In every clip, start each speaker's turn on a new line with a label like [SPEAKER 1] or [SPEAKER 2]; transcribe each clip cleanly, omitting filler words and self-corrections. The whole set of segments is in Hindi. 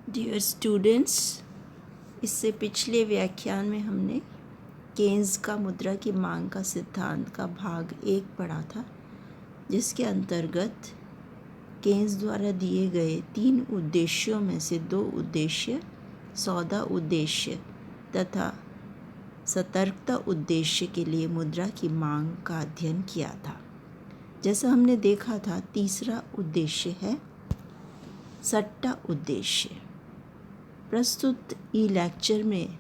[SPEAKER 1] डियर स्टूडेंट्स, इससे पिछले व्याख्यान में हमने केन्स का मुद्रा की मांग का सिद्धांत का भाग 1 पढ़ा था, जिसके अंतर्गत केन्स द्वारा दिए गए 3 उद्देश्यों में से 2 उद्देश्य सौदा उद्देश्य तथा सतर्कता उद्देश्य के लिए मुद्रा की मांग का अध्ययन किया था। जैसा हमने देखा था, तीसरा उद्देश्य है सट्टा उद्देश्य। प्रस्तुत ई लेक्चर में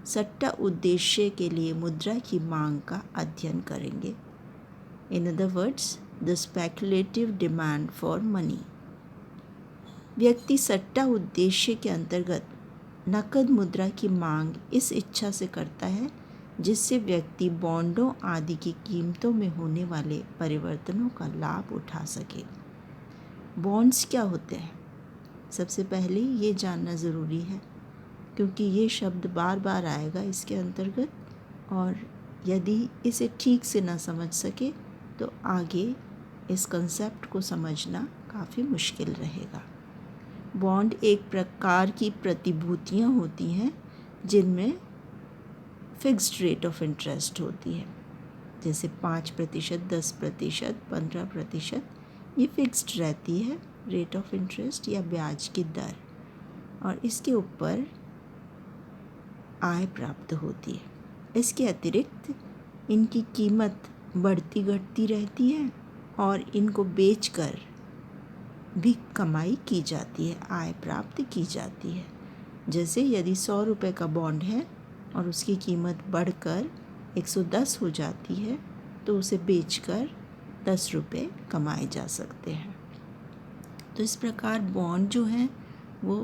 [SPEAKER 1] सट्टा उद्देश्य के लिए मुद्रा की मांग का अध्ययन करेंगे। In other words, the speculative demand for money. व्यक्ति सट्टा उद्देश्य के अंतर्गत नकद मुद्रा की मांग इस इच्छा से करता है जिससे व्यक्ति बॉन्डों आदि की कीमतों में होने वाले परिवर्तनों का लाभ उठा सके। बॉन्ड्स क्या होते हैं? सबसे पहले ये जानना ज़रूरी है, क्योंकि ये शब्द बार बार आएगा इसके अंतर्गत, और यदि इसे ठीक से ना समझ सके तो आगे इस कंसेप्ट को समझना काफ़ी मुश्किल रहेगा। बॉन्ड एक प्रकार की प्रतिभूतियाँ होती हैं जिनमें फिक्स्ड रेट ऑफ इंटरेस्ट होती है, जैसे 5%, 10%, 15%। ये फिक्स्ड रहती है रेट ऑफ इंटरेस्ट या ब्याज की दर, और इसके ऊपर आय प्राप्त होती है। इसके अतिरिक्त इनकी कीमत बढ़ती घटती रहती है और इनको बेचकर भी कमाई की जाती है, आय प्राप्त की जाती है। जैसे यदि 100 रुपये का बॉन्ड है और उसकी कीमत बढ़कर 110 हो जाती है तो उसे बेचकर 10 रुपये कमाए जा सकते हैं। तो इस प्रकार बॉन्ड जो हैं वो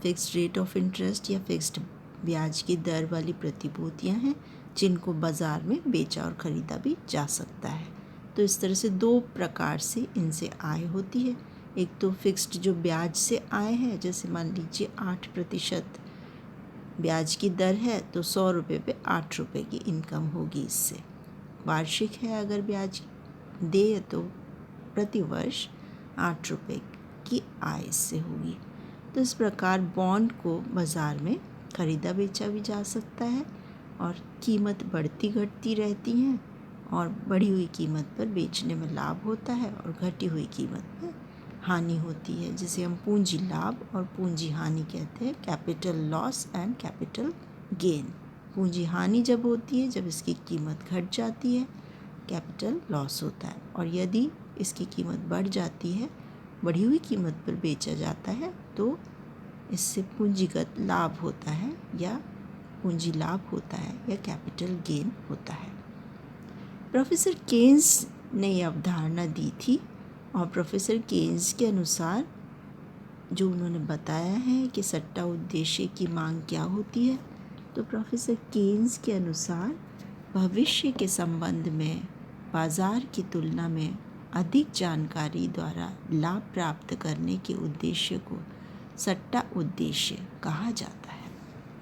[SPEAKER 1] फिक्स्ड रेट ऑफ इंटरेस्ट या फिक्स्ड ब्याज की दर वाली प्रतिभूतियां हैं जिनको बाज़ार में बेचा और ख़रीदा भी जा सकता है। तो इस तरह से 2 प्रकार से इनसे आय होती है। एक तो फिक्स्ड जो ब्याज से आय है, जैसे मान लीजिए 8% ब्याज की दर है तो 100 रुपये पे 8 रुपये की इनकम होगी इससे। वार्षिक है अगर ब्याज दे तो प्रति वर्ष 8 रुपये की आय इससे होगी। तो इस प्रकार बॉन्ड को बाज़ार में ख़रीदा बेचा भी जा सकता है और कीमत बढ़ती घटती रहती हैं, और बढ़ी हुई कीमत पर बेचने में लाभ होता है और घटी हुई कीमत पर हानि होती है, जिसे हम पूंजी लाभ और पूंजी हानि कहते हैं। Capital loss and capital gain. पूंजी हानि जब होती है जब इसकी कीमत घट जाती है, कैपिटल लॉस होता है, और यदि इसकी कीमत बढ़ जाती है, बढ़ी हुई कीमत पर बेचा जाता है तो इससे पूंजीगत लाभ होता है या पूंजी लाभ होता है या कैपिटल गेन होता है। प्रोफेसर केन्स ने यह अवधारणा दी थी, और प्रोफेसर केन्स के अनुसार जो उन्होंने बताया है कि सट्टा उद्देश्य की मांग क्या होती है, तो प्रोफेसर केन्स के अनुसार भविष्य के संबंध में बाज़ार की तुलना में अधिक जानकारी द्वारा लाभ प्राप्त करने के उद्देश्य को सट्टा उद्देश्य कहा जाता है।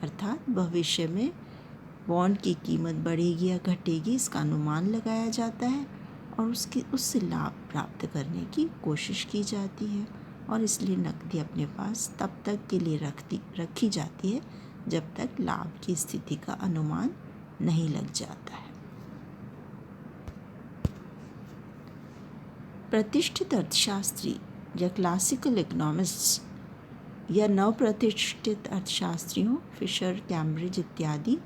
[SPEAKER 1] अर्थात भविष्य में बॉन्ड की कीमत बढ़ेगी या घटेगी इसका अनुमान लगाया जाता है और उससे लाभ प्राप्त करने की कोशिश की जाती है, और इसलिए नकदी अपने पास तब तक के लिए रखी जाती है जब तक लाभ की स्थिति का अनुमान नहीं लग जाता है। प्रतिष्ठित अर्थशास्त्री या क्लासिकल इकोनॉमिस्ट्स या नवप्रतिष्ठित अर्थशास्त्रियों फिशर, कैम्ब्रिज इत्यादि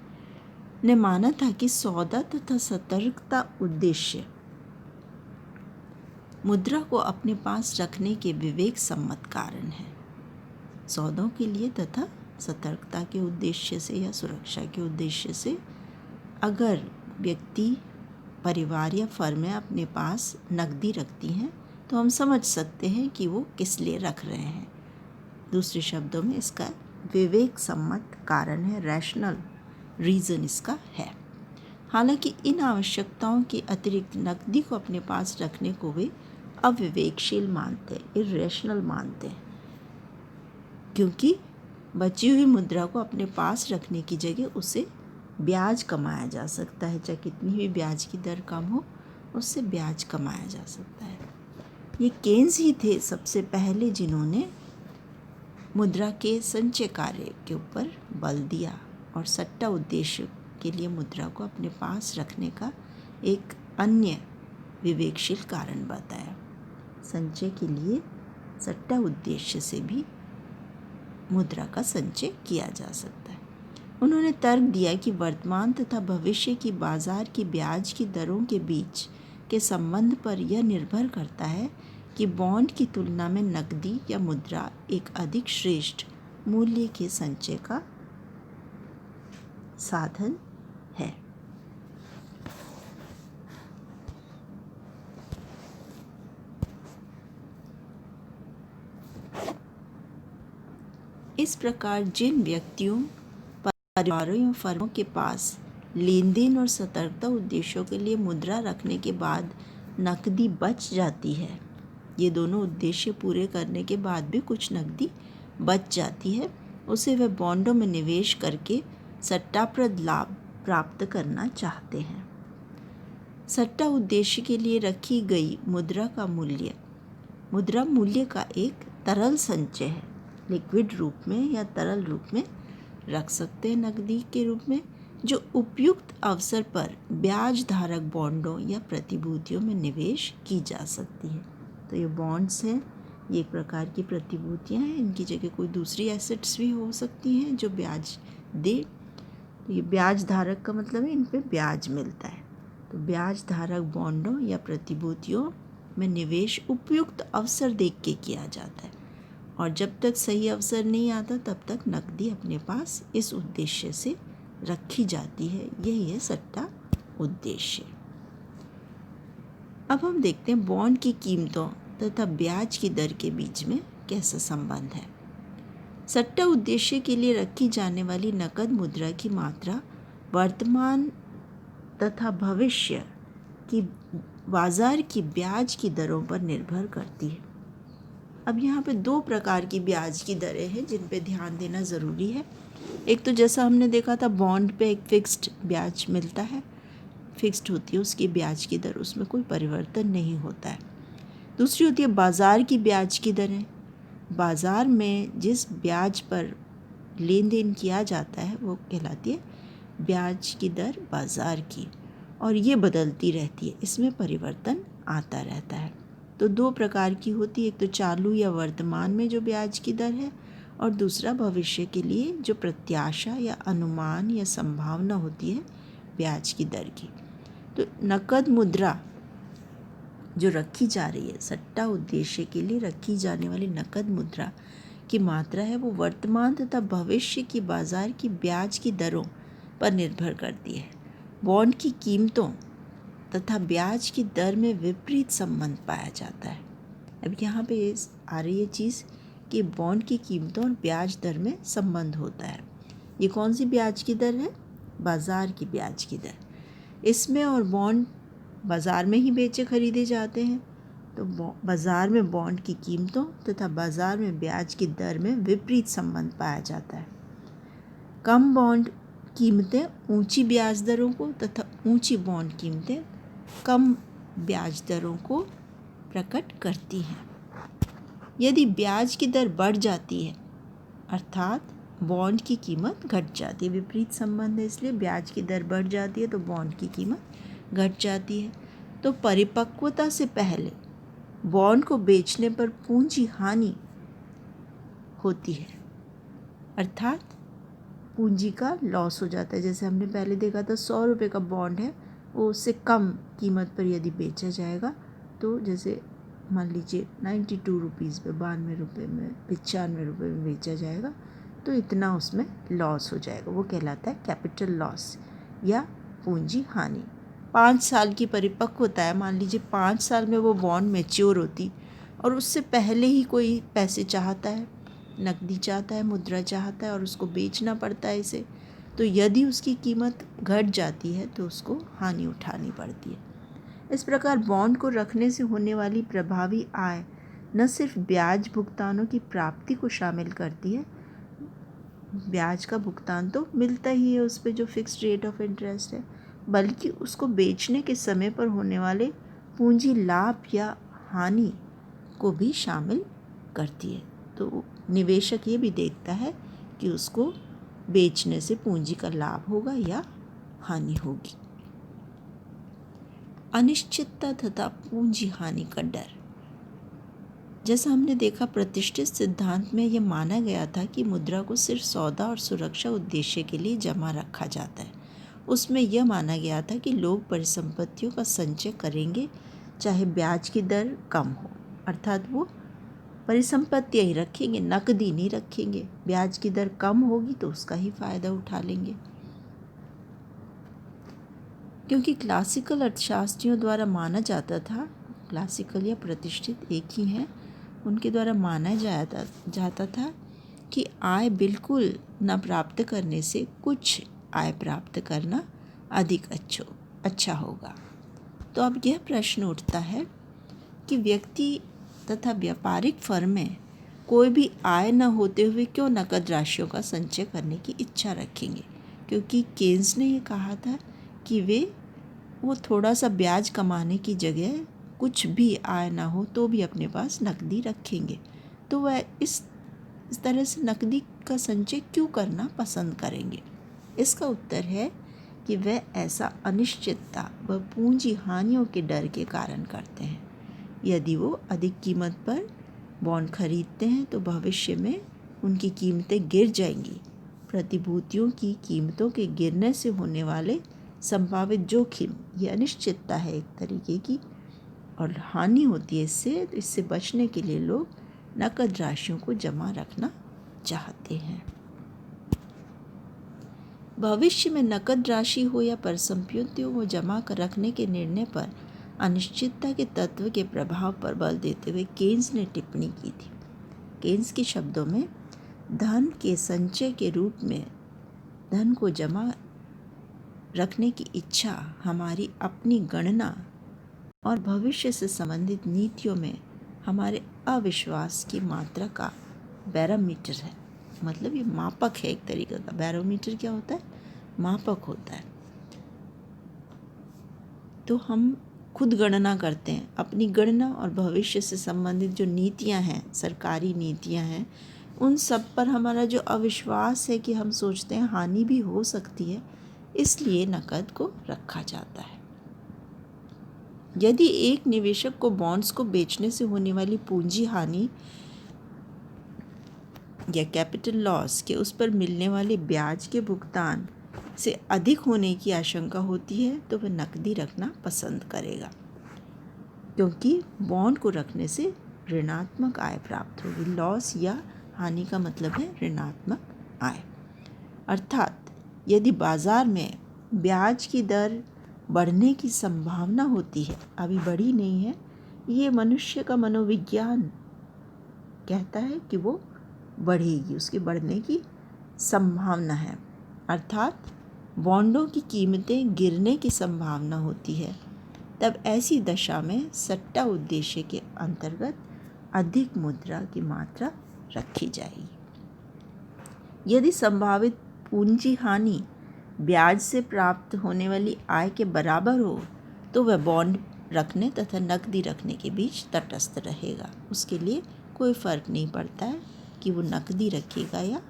[SPEAKER 1] ने माना था कि सौदा तथा सतर्कता उद्देश्य मुद्रा को अपने पास रखने के विवेक सम्मत कारण है। सौदों के लिए तथा सतर्कता के उद्देश्य से या सुरक्षा के उद्देश्य से अगर व्यक्ति, परिवार या फर्में अपने पास नकदी रखती हैं तो हम समझ सकते हैं कि वो किस लिए रख रहे हैं। दूसरे शब्दों में इसका विवेक सम्मत कारण है, रैशनल रीज़न इसका है। हालांकि इन आवश्यकताओं के अतिरिक्त नकदी को अपने पास रखने को वे अविवेकशील मानते हैं, इर्रेशनल मानते हैं, क्योंकि बची हुई मुद्रा को अपने पास रखने की जगह उसे ब्याज कमाया जा सकता है। चाहे कितनी भी ब्याज की दर कम हो, उससे ब्याज कमाया जा सकता है। ये केन्स ही थे सबसे पहले जिन्होंने मुद्रा के संचय कार्य के ऊपर बल दिया और सट्टा उद्देश्य के लिए मुद्रा को अपने पास रखने का एक अन्य विवेकशील कारण बताया। संचय के लिए सट्टा उद्देश्य से भी मुद्रा का संचय किया जा सकता है। उन्होंने तर्क दिया कि वर्तमान तथा भविष्य की बाजार की ब्याज की दरों के बीच के संबंध पर यह निर्भर करता है कि बॉन्ड की तुलना में नकदी या मुद्रा एक अधिक श्रेष्ठ मूल्य के संचय का साधन है। इस प्रकार जिन व्यक्तियों, परिवारों या फर्मों के पास लेन देन और सतर्कता उद्देश्यों के लिए मुद्रा रखने के बाद नकदी बच जाती है, ये दोनों उद्देश्य पूरे करने के बाद भी कुछ नकदी बच जाती है, उसे वे बॉन्डों में निवेश करके सट्टाप्रद लाभ प्राप्त करना चाहते हैं। सट्टा उद्देश्य के लिए रखी गई मुद्रा का मूल्य, मुद्रा मूल्य का एक तरल संचय है। लिक्विड रूप में या तरल रूप में रख सकते हैं नकदी के रूप में, जो उपयुक्त अवसर पर ब्याज धारक बॉन्डों या प्रतिभूतियों में निवेश की जा सकती है। तो ये बॉन्ड्स हैं, ये एक प्रकार की प्रतिभूतियां हैं, इनकी जगह कोई दूसरी एसेट्स भी हो सकती हैं जो ब्याज दे। तो ये ब्याज धारक का मतलब है इन पे ब्याज मिलता है। तो ब्याज धारक बॉन्डों या प्रतिभूतियों में निवेश उपयुक्त अवसर देख के किया जाता है, और जब तक सही अवसर नहीं आता तब तक नकदी अपने पास इस उद्देश्य से रखी जाती है। यही है सट्टा उद्देश्य। अब हम देखते हैं बॉन्ड की कीमतों तथा ब्याज की दर के बीच में कैसा संबंध है। सट्टा उद्देश्य के लिए रखी जाने वाली नकद मुद्रा की मात्रा वर्तमान तथा भविष्य की बाजार की ब्याज की दरों पर निर्भर करती है। अब यहाँ पे दो प्रकार की ब्याज की दरें हैं जिन पे ध्यान देना ज़रूरी है। एक तो जैसा हमने देखा था, बॉन्ड पे एक फ़िक्स्ड ब्याज मिलता है, फिक्स्ड होती है उसकी ब्याज की दर, उसमें कोई परिवर्तन नहीं होता है। दूसरी होती है बाज़ार की ब्याज की दरें। बाज़ार में जिस ब्याज पर लेन देन किया जाता है वो कहलाती है ब्याज की दर बाज़ार की, और ये बदलती रहती है, इसमें परिवर्तन आता रहता है। तो दो प्रकार की होती है, एक तो चालू या वर्तमान में जो ब्याज की दर है, और दूसरा भविष्य के लिए जो प्रत्याशा या अनुमान या संभावना होती है ब्याज की दर की। तो नकद मुद्रा जो रखी जा रही है, सट्टा उद्देश्य के लिए रखी जाने वाली नकद मुद्रा की मात्रा है, वो वर्तमान तथा भविष्य की बाजार की ब्याज की दरों पर निर्भर करती है। बॉन्ड की कीमतों तथा ब्याज की दर में विपरीत संबंध पाया जाता है। अब यहाँ पे आ रही है चीज़ कि बॉन्ड की कीमतों और ब्याज दर में संबंध होता है। ये कौन सी ब्याज की दर है? बाज़ार की ब्याज की दर। इसमें और बॉन्ड बाज़ार में ही बेचे खरीदे जाते हैं, तो बाज़ार में बॉन्ड की कीमतों तथा बाज़ार में ब्याज की दर में विपरीत संबंध पाया जाता है। कम बॉन्ड कीमतें ऊंची ब्याज दरों को तथा ऊंची बॉन्ड कीमतें कम ब्याज दरों को प्रकट करती हैं। यदि ब्याज की दर बढ़ जाती है अर्थात बॉन्ड की कीमत घट जाती है, विपरीत संबंध है, इसलिए ब्याज की दर बढ़ जाती है तो बॉन्ड की कीमत घट जाती है, तो परिपक्वता से पहले बॉन्ड को बेचने पर पूंजी हानि होती है, अर्थात पूंजी का लॉस हो जाता है। जैसे हमने पहले देखा था 100 रुपये का बॉन्ड है, वो उससे कम कीमत पर यदि बेचा जाएगा, तो जैसे मान लीजिए 92 रुपीज़ पे, 92 रुपये में, 95 रुपये में बेचा जाएगा, तो इतना उसमें लॉस हो जाएगा, वो कहलाता है कैपिटल लॉस या पूंजी हानि। 5 साल की परिपक्वता है, मान लीजिए 5 साल में वो बॉन्ड मैच्योर होती और उससे पहले ही कोई पैसे चाहता है, नकदी चाहता है, मुद्रा चाहता है और उसको बेचना पड़ता है इसे, तो यदि उसकी कीमत घट जाती है तो उसको हानि उठानी पड़ती है। इस प्रकार बॉन्ड को रखने से होने वाली प्रभावी आय न सिर्फ ब्याज भुगतानों की प्राप्ति को शामिल करती है, ब्याज का भुगतान तो मिलता ही है उस पर जो फिक्स्ड रेट ऑफ इंटरेस्ट है, बल्कि उसको बेचने के समय पर होने वाले पूंजी लाभ या हानि को भी शामिल करती है। तो निवेशक ये भी देखता है कि उसको बेचने से पूंजी का लाभ होगा या हानि होगी। अनिश्चितता तथा पूंजी हानि का डर। जैसा हमने देखा, प्रतिष्ठित सिद्धांत में यह माना गया था कि मुद्रा को सिर्फ सौदा और सुरक्षा उद्देश्य के लिए जमा रखा जाता है। उसमें यह माना गया था कि लोग परिसंपत्तियों का संचय करेंगे चाहे ब्याज की दर कम हो, अर्थात वो परिसंपत्तियाँ ही रखेंगे, नकदी नहीं रखेंगे। ब्याज की दर कम होगी तो उसका ही फ़ायदा उठा लेंगे। क्योंकि क्लासिकल अर्थशास्त्रियों द्वारा माना जाता था, क्लासिकल या प्रतिष्ठित एक ही हैं, उनके द्वारा माना जाता था कि आय बिल्कुल न प्राप्त करने से कुछ आय प्राप्त करना अधिक अच्छा होगा। तो अब यह प्रश्न उठता है कि व्यक्ति तथा व्यापारिक फर्म में कोई भी आय न होते हुए क्यों नकद राशियों का संचय करने की इच्छा रखेंगे। क्योंकि केन्स ने ये कहा था कि वो थोड़ा सा ब्याज कमाने की जगह कुछ भी आय ना हो तो भी अपने पास नकदी रखेंगे। तो वह इस तरह से नकदी का संचय क्यों करना पसंद करेंगे। इसका उत्तर है कि वह ऐसा अनिश्चितता व पूंजी हानियों के डर के कारण करते हैं। यदि वो अधिक कीमत पर बॉन्ड खरीदते हैं तो भविष्य में उनकी कीमतें गिर जाएंगी। प्रतिभूतियों की कीमतों के गिरने से होने वाले संभावित जोखिम, ये अनिश्चितता है एक तरीके की, और हानि होती है इससे। तो इससे बचने के लिए लोग नकद राशियों को जमा रखना चाहते हैं। भविष्य में नकद राशि हो या परिसंपत्तियों को जमा कर रखने के निर्णय पर अनिश्चितता के तत्व के प्रभाव पर बल देते हुए केन्स ने टिप्पणी की थी। केन्स के शब्दों में, धन के संचय के रूप में धन को जमा रखने की इच्छा हमारी अपनी गणना और भविष्य से संबंधित नीतियों में हमारे अविश्वास की मात्रा का बैरोमीटर है। मतलब ये मापक है एक तरीके का। बैरोमीटर क्या होता है? मापक होता है। तो हम खुद गणना करते हैं, अपनी गणना और भविष्य से संबंधित जो नीतियां हैं, सरकारी नीतियां हैं, उन सब पर हमारा जो अविश्वास है कि हम सोचते हैं हानि भी हो सकती है, इसलिए नकद को रखा जाता है। यदि एक निवेशक को बॉन्ड्स को बेचने से होने वाली पूंजी हानि या कैपिटल लॉस के उस पर मिलने वाले ब्याज के भुगतान से अधिक होने की आशंका होती है तो वह नकदी रखना पसंद करेगा, क्योंकि बॉन्ड को रखने से ऋणात्मक आय प्राप्त होगी। लॉस या हानि का मतलब है ऋणात्मक आय। अर्थात यदि बाजार में ब्याज की दर बढ़ने की संभावना होती है, अभी बढ़ी नहीं है, ये मनुष्य का मनोविज्ञान कहता है कि वो बढ़ेगी, उसके बढ़ने की संभावना है। अर्थात बॉन्डों की कीमतें गिरने की संभावना होती है, तब ऐसी दशा में सट्टा उद्देश्य के अंतर्गत अधिक मुद्रा की मात्रा रखी जाएगी। यदि संभावित पूंजी हानि ब्याज से प्राप्त होने वाली आय के बराबर हो तो वह बॉन्ड रखने तथा नकदी रखने के बीच तटस्थ रहेगा। उसके लिए कोई फ़र्क नहीं पड़ता है कि वो नकदी रखेगा या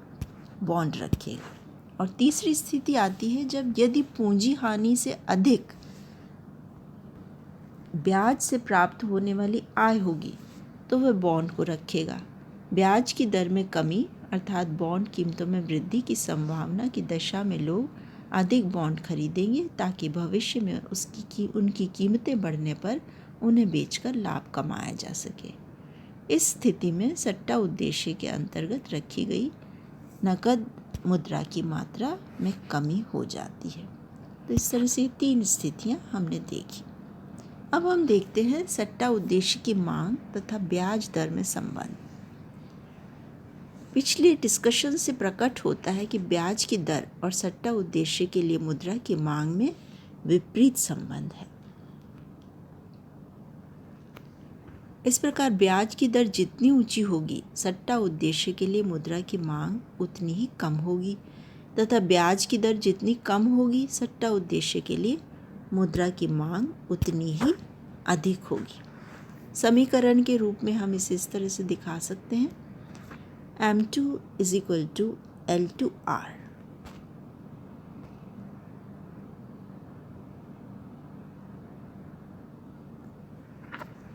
[SPEAKER 1] बॉन्ड रखेगा। और तीसरी स्थिति आती है जब यदि पूंजी हानि से अधिक ब्याज से प्राप्त होने वाली आय होगी तो वह बॉन्ड को रखेगा। ब्याज की दर में कमी अर्थात बॉन्ड कीमतों में वृद्धि की संभावना की दशा में लोग अधिक बॉन्ड खरीदेंगे ताकि भविष्य में उनकी कीमतें बढ़ने पर उन्हें बेचकर लाभ कमाया जा सके। इस स्थिति में सट्टा उद्देश्य के अंतर्गत रखी गई नकद मुद्रा की मात्रा में कमी हो जाती है। तो इस तरह से 3 स्थितियां हमने देखी। अब हम देखते हैं सट्टा उद्देश्य की मांग तथा ब्याज दर में संबंध। पिछले डिस्कशन से प्रकट होता है कि ब्याज की दर और सट्टा उद्देश्य के लिए मुद्रा की मांग में विपरीत संबंध है। इस प्रकार ब्याज की दर जितनी ऊंची होगी, सट्टा उद्देश्य के लिए मुद्रा की मांग उतनी ही कम होगी, तथा ब्याज की दर जितनी कम होगी, सट्टा उद्देश्य के लिए मुद्रा की मांग उतनी ही अधिक होगी। समीकरण के रूप में हम इसे इस तरह से दिखा सकते हैं M2 is equal to L2R।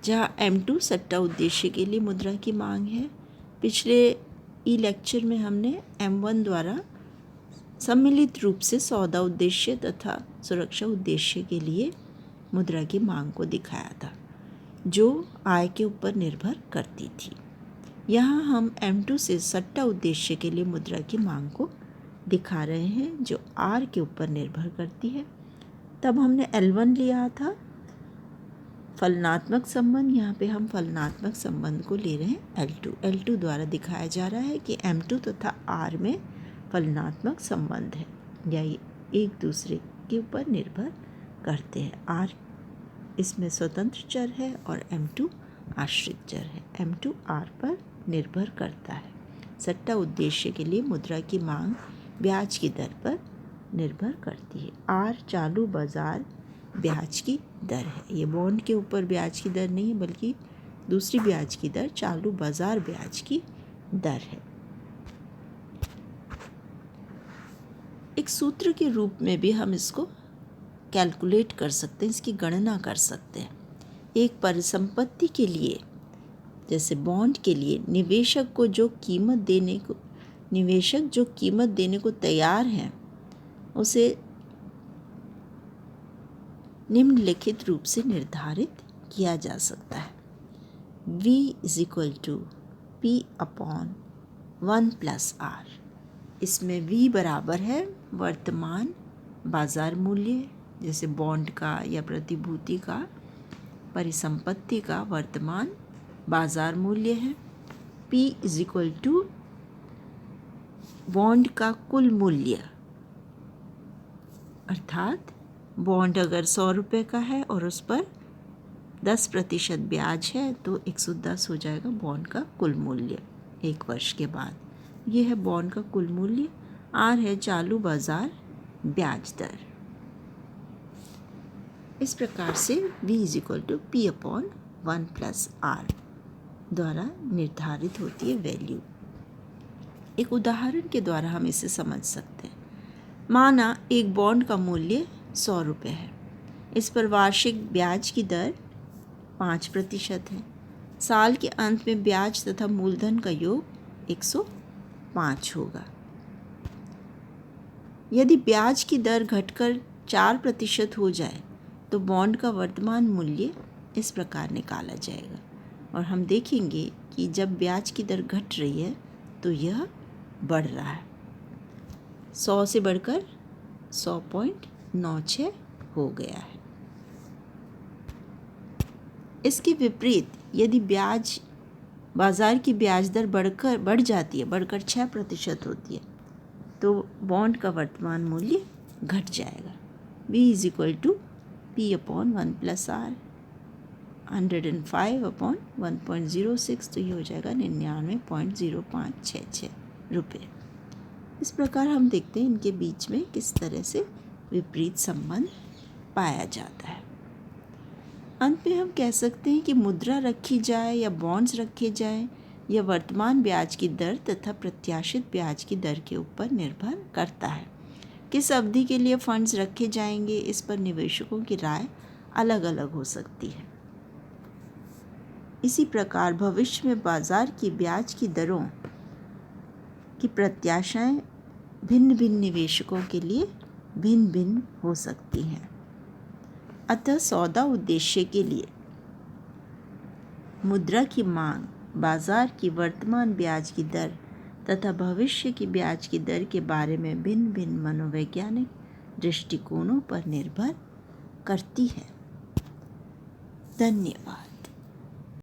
[SPEAKER 1] जहाँ M2 सट्टा उद्देश्य के लिए मुद्रा की मांग है, पिछले लेक्चर में हमने M1 द्वारा सम्मिलित रूप से सौदा उद्देश्य तथा सुरक्षा उद्देश्य के लिए मुद्रा की मांग को दिखाया था, जो आय के ऊपर निर्भर करती थी। यहाँ हम M2 से सट्टा उद्देश्य के लिए मुद्रा की मांग को दिखा रहे हैं, जो R के ऊपर निर्भर करती है। तब हमने L1 लिया था फलनात्मक संबंध, यहाँ पे हम फलनात्मक संबंध को ले रहे हैं L2 द्वारा दिखाया जा रहा है कि M2 तथा R में फलनात्मक संबंध है या ये एक दूसरे के ऊपर निर्भर करते हैं। R इसमें स्वतंत्र चर है और M2 आश्रित चर है। M2 R पर निर्भर करता है। सट्टा उद्देश्य के लिए मुद्रा की मांग ब्याज की दर पर निर्भर करती है। R चालू बाजार ब्याज की दर है। ये बॉन्ड के ऊपर ब्याज की दर नहीं है, बल्कि दूसरी ब्याज की दर चालू बाजार ब्याज की दर है। एक सूत्र के रूप में भी हम इसको कैलकुलेट कर सकते हैं, इसकी गणना कर सकते हैं। एक परिसंपत्ति के लिए, जैसे बॉन्ड के लिए, निवेशक जो कीमत देने को तैयार हैं, उसे निम्नलिखित रूप से निर्धारित किया जा सकता है। V = P/1+R। इसमें V बराबर है वर्तमान बाजार मूल्य, जैसे बॉन्ड का या प्रतिभूति का, परिसंपत्ति का वर्तमान बाजार मूल्य है। P = बॉन्ड का कुल मूल्य, अर्थात बॉन्ड अगर 100 रुपये का है और उस पर 10% ब्याज है तो 110 हो जाएगा बॉन्ड का कुल मूल्य 1 वर्ष के बाद। ये है बॉन्ड का कुल मूल्य। R है चालू बाजार ब्याज दर। इस प्रकार से V = P/1+R द्वारा निर्धारित होती है वैल्यू। एक उदाहरण के द्वारा हम इसे समझ सकते हैं। माना एक बॉन्ड का मूल्य 100 रुपये है। इस पर वार्षिक ब्याज की दर 5% है। साल के अंत में ब्याज तथा मूलधन का योग 105 होगा। यदि ब्याज की दर घटकर 4% हो जाए तो बॉन्ड का वर्तमान मूल्य इस प्रकार निकाला जाएगा, और हम देखेंगे कि जब ब्याज की दर घट रही है तो यह बढ़ रहा है, 100 से बढ़कर 100.96 हो गया है। इसके विपरीत यदि बाजार की ब्याज दर बढ़ जाती है, बढ़कर 6% होती है, तो बॉन्ड का वर्तमान मूल्य घट जाएगा। V = P/1+R, 105/1.06, तो ये हो जाएगा 99.0566 रुपये। इस प्रकार हम देखते हैं इनके बीच में किस तरह से विपरीत संबंध पाया जाता है। अंत में हम कह सकते हैं कि मुद्रा रखी जाए या बॉन्ड्स रखे जाएं, यह वर्तमान ब्याज की दर तथा प्रत्याशित ब्याज की दर के ऊपर निर्भर करता है। किस अवधि के लिए फंड्स रखे जाएंगे, इस पर निवेशकों की राय अलग अलग हो सकती है। इसी प्रकार भविष्य में बाजार की ब्याज की दरों की प्रत्याशाएं भिन्न भिन्न निवेशकों के लिए भिन्न भिन्न हो सकती हैं। अतः सौदा उद्देश्य के लिए मुद्रा की मांग बाजार की वर्तमान ब्याज की दर तथा भविष्य की ब्याज की दर के बारे में भिन्न भिन्न मनोवैज्ञानिक दृष्टिकोणों पर निर्भर करती है। धन्यवाद।